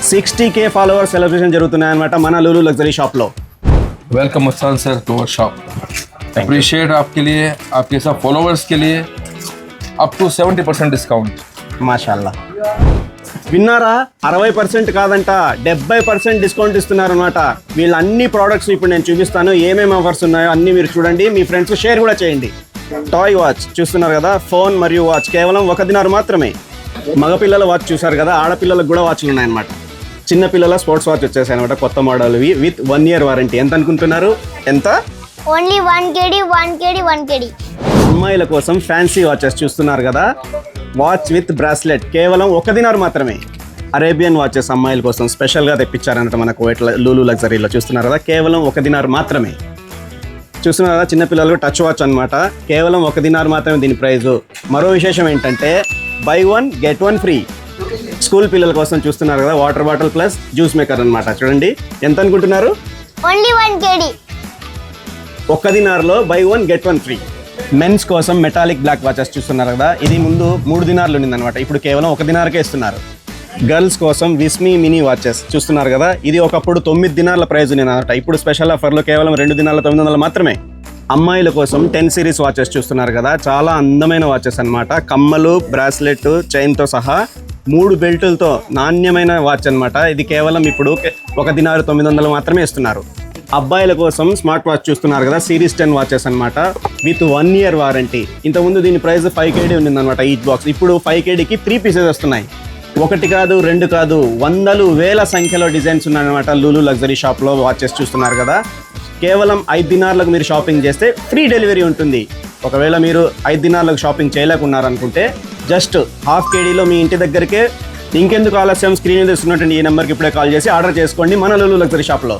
60K followers celebration జరుగుతున్నాయి అన్నమాట మన లూలు లగ్జరీ షాప్లో. Welcome Mastan sir to our shop. Appreciate आपके लिए, आपके सब फॉलोवर्स के लिए अप टू 70% डिस्काउंट. మాషాల్లా. విన్నారా? 60% కాదంట, 70% డిస్కౌంట్ ఇస్తున్నారు అనమాట. వీళ్ళ అన్ని ప్రోడక్ట్స్ ఇప్పుడు నేను చూపిస్తాను. ఏమేమి ఆఫర్స్ ఉన్నాయో అన్ని మీరు చూడండి, మీ ఫ్రెండ్స్ షేర్ కూడా చేయండి. టాయ్ వాచ్ చూస్తున్నారు కదా, ఫోన్ మరియు వాచ్ కేవలం 1 దినార్ మాత్రమే. మగపిల్లల వాచ్ చూసారు కదా, ఆడపిల్లలకు కూడా వాచ్లు ఉన్నాయన్నమాట. చిన్నపిల్లల స్పోర్ట్స్ వాచ్ వచ్చేసాయి అనమాట, కొత్త మోడల్వి విత్ 1 year వారంటీ. ఎంత అనుకుంటున్నారు? ఎంత? Only 1 kg. అమ్మాయిల కోసం ఫ్యాన్సీ వాచెస్ చూస్తున్నారు కదా, వాచ్ విత్ బ్రాస్లెట్ కేవలం 1 దినార్ మాత్రమే. అరేబియన్ వాచెస్ అమ్మాయిల కోసం స్పెషల్గా తెప్పించారన్నమాట మనకు లూలు లగ్జరీలో. చూస్తున్నారు కదా, కేవలం 1 దినార్ మాత్రమే. చూస్తున్నారు కదా, చిన్నపిల్లలకు టచ్ వాచ్ అనమాట, కేవలం 1 దినార్ మాత్రమే దీని ప్రైజు. మరో విశేషం ఏంటంటే బై 1 get 1 ఫ్రీ. స్కూల్ పిల్లల కోసం చూస్తున్నారు కదా, water bottle plus juice maker అనమాట. చూడండి ఎంత అనుకుంటున్నారు? Only 1 kg. 1 దినార్లో బై 1 get 1 ఫ్రీ. మెన్స్ కోసం మెటాలిక్ బ్లాక్ వాచెస్ చూస్తున్నారు కదా, ఇది ముందు 3 దినార్లు ఉండిందనమాట, ఇప్పుడు కేవలం 1 దినార్కే ఇస్తున్నారు. గర్ల్స్ కోసం విస్మీ మినీ వాచెస్ చూస్తున్నారు కదా, ఇది ఒకప్పుడు 9 దినార్ల ప్రైజ్ ఉందన్నమాట, ఇప్పుడు స్పెషల్ ఆఫర్లో కేవలం 2 దినార్ల 900 మాత్రమే. అమ్మాయిల కోసం 10 సిరీస్ వాచెస్ చూస్తున్నారు కదా, చాలా అందమైన వాచెస్ అనమాట. కమ్మలు, బ్రాస్లెట్, చైన్తో సహా 3 బెల్టులతో నాణ్యమైన వాచ్ అనమాట. ఇది కేవలం ఇప్పుడు 1 దినార్ 900 మాత్రమే ఇస్తున్నారు. అబ్బాయిల కోసం స్మార్ట్ వాచ్ చూస్తున్నారు కదా, సిరీస్ 10 వాచెస్ అనమాట విత్ 1 year వారంటీ. ఇంతకుముందు దీని ప్రైస్ 5 kg ఉండిందనమాట ఈచ్ బాక్స్, ఇప్పుడు 5 kgకి 3 పీసెస్ వస్తున్నాయి. 1 కాదు 2 కాదు, వందలు వేల సంఖ్యలో డిజైన్స్ ఉన్నాయన్నమాట లూలు లగ్జరీ షాప్లో. వాచెస్ చూస్తున్నారు కదా, కేవలం 5 దినార్లకు మీరు షాపింగ్ చేస్తే ఫ్రీ డెలివరీ ఉంటుంది. ఒకవేళ మీరు 5 దినార్లకు షాపింగ్ చేయలేకున్నారనుకుంటే జస్ట్ 1/2 kgలో మీ ఇంటి దగ్గరికే. ఇంకెందుకు ఆలస్యం, స్క్రీన్ మీద ఇస్తున్నటువంటి ఈ నెంబర్కి ఇప్పుడే కాల్ చేసి ఆర్డర్ చేసుకోండి మన లూలు లగ్జరీ షాప్లో.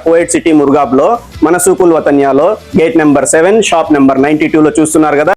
కువైట్ సిటీ ముర్గాబ్లో, మన సూకుల్ వతన్యాలో, గేట్ నెంబర్ 7 షాప్ నెంబర్ 92లో చూస్తున్నారు కదా.